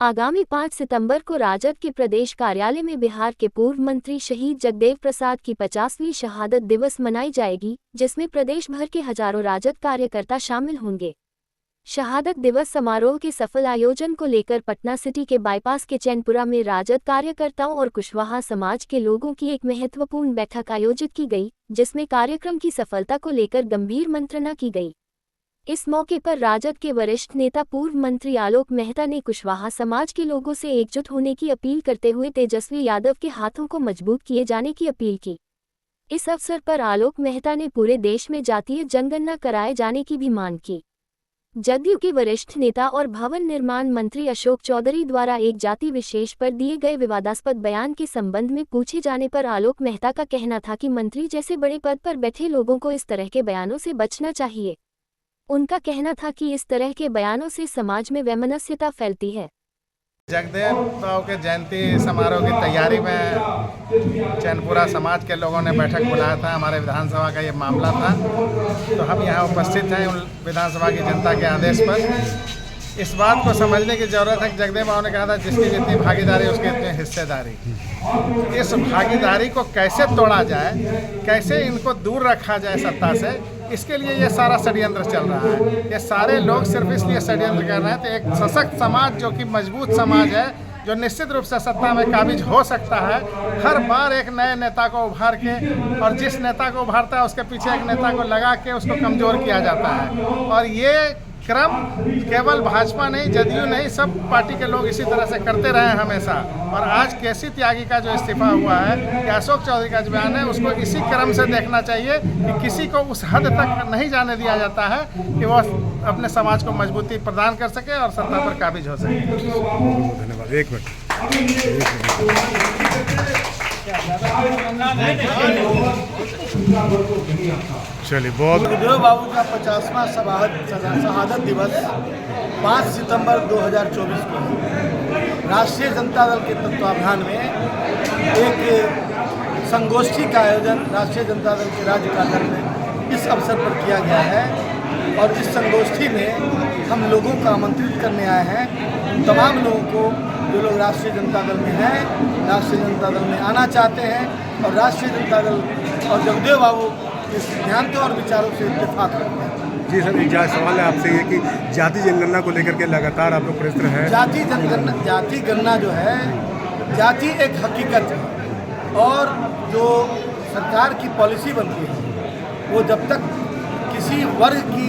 आगामी 5 सितंबर को राजद के प्रदेश कार्यालय में बिहार के पूर्व मंत्री शहीद जगदेव प्रसाद की 50वीं शहादत दिवस मनाई जाएगी, जिसमें प्रदेश भर के हजारों राजद कार्यकर्ता शामिल होंगे। शहादत दिवस समारोह के सफल आयोजन को लेकर पटना सिटी के बाईपास के चैनपुरा में राजद कार्यकर्ताओं और कुशवाहा समाज के लोगों की एक महत्वपूर्ण बैठक आयोजित की गई, जिसमें कार्यक्रम की सफलता को लेकर गंभीर मंत्रणा की गई। इस मौके पर राजद के वरिष्ठ नेता पूर्व मंत्री आलोक मेहता ने कुशवाहा समाज के लोगों से एकजुट होने की अपील करते हुए तेजस्वी यादव के हाथों को मजबूत किए जाने की अपील की। इस अवसर पर आलोक मेहता ने पूरे देश में जातीय जनगणना कराए जाने की भी मांग की। जदयू के वरिष्ठ नेता और भवन निर्माण मंत्री अशोक चौधरी द्वारा एक जाति विशेष पर दिए गए विवादास्पद बयान के संबंध में पूछे जाने पर आलोक मेहता का कहना था कि मंत्री जैसे बड़े पद पर बैठे लोगों को इस तरह के बयानों से बचना चाहिए। उनका कहना था कि इस तरह के बयानों से समाज में वैमनस्यता फैलती है। जगदेव राव के जयंती समारोह की तैयारी में चैनपुरा समाज के लोगों ने बैठक बुलाया था। हमारे विधानसभा का ये मामला था, तो हम यहाँ उपस्थित हैं विधानसभा की जनता के आदेश पर। इस बात को समझने की ज़रूरत है कि जगदेव राव ने कहा था जिसकी जितनी भागीदारी उसकी इतनी हिस्सेदारी। इस भागीदारी को कैसे तोड़ा जाए, कैसे इनको दूर रखा जाए सत्ता से, इसके लिए ये सारा षड्यंत्र चल रहा है। ये सारे लोग सिर्फ इसलिए षड्यंत्र कर रहे हैं तो एक सशक्त समाज जो कि मजबूत समाज है, जो निश्चित रूप से सत्ता में काबिज हो सकता है, हर बार एक नए नेता को उभार के, और जिस नेता को उभारता है उसके पीछे एक नेता को लगा के उसको कमज़ोर किया जाता है। और ये क्रम केवल भाजपा नहीं, जदयू नहीं, सब पार्टी के लोग इसी तरह से करते रहे हैं हमेशा। और आज केसी त्यागी का जो इस्तीफा हुआ है या अशोक चौधरी का जो बयान है, उसको इसी क्रम से देखना चाहिए कि किसी को उस हद तक नहीं जाने दिया जाता है कि वो अपने समाज को मजबूती प्रदान कर सके और सत्ता पर काबिज हो सके। धन्यवाद। एक मिनट। चलिए, बहुत जगदेव बाबू का 50वां शहादत दिवस 5 सितंबर 2024 को राष्ट्रीय जनता दल के तत्वावधान में एक संगोष्ठी का आयोजन राष्ट्रीय जनता दल के राज्य कार्यालय में इस अवसर पर किया गया है। और इस संगोष्ठी में हम लोगों को आमंत्रित करने आए हैं, तमाम लोगों को जो लोग राष्ट्रीय जनता दल में हैं, राष्ट्रीय जनता दल में आना चाहते हैं और राष्ट्रीय जनता दल और जगदेव बाबू के सिद्धांतों और विचारों से इत्तेफाक रखते हैं। जी सर, एक सवाल है आपसे ये कि जाति जनगणना को लेकर के लगातार आप लोग प्रश्न है। जाति गणना जो है, जाति एक हकीकत है और जो सरकार की पॉलिसी बनती है वो जब तक किसी वर्ग की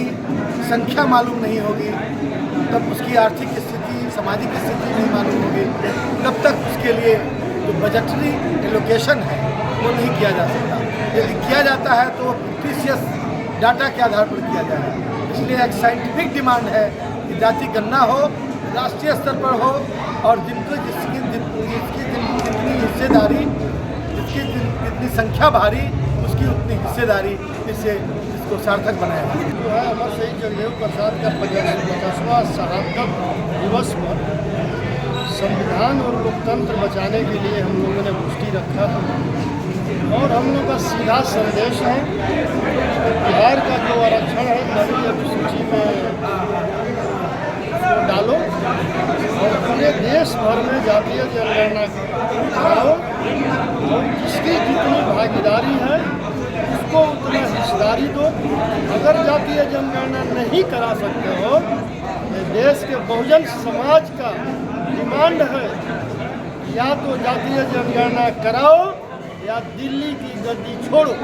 संख्या मालूम नहीं होगी, तब उसकी आर्थिक स्थिति, सामाजिक स्थिति नहीं मालूम होगी, तब तक उसके लिए जो बजटरी एलोकेशन है वो नहीं किया जा सकता। यदि किया जाता है तो प्रीसियस डाटा के आधार पर किया जाए। इसलिए एक साइंटिफिक डिमांड है कि जाति गणना हो, राष्ट्रीय स्तर पर हो और जितनी हिस्सेदारी, जितनी संख्या भारी, उसकी उतनी हिस्सेदारी, इससे इसको सार्थक बनाया जाए। जो है अमर शहीद जगदेव प्रसाद का 50वां शहादत दिवस पर संविधान और लोकतंत्र बचाने के लिए हम लोगों ने पुष्टि रखा और हम लोग का सीधा संदेश है बिहार का जो आरक्षण है नवी अनुसूची में डालो और पूरे देश भर में जातीय जनगणना कराओ और जिसकी जितनी भागीदारी है उसको उतना हिस्सेदारी दो। अगर जातीय जनगणना नहीं करा सकते हो, देश के बहुजन समाज का डिमांड है या तो जातीय जनगणना कराओ या दिल्ली की गद्दी छोड़ो।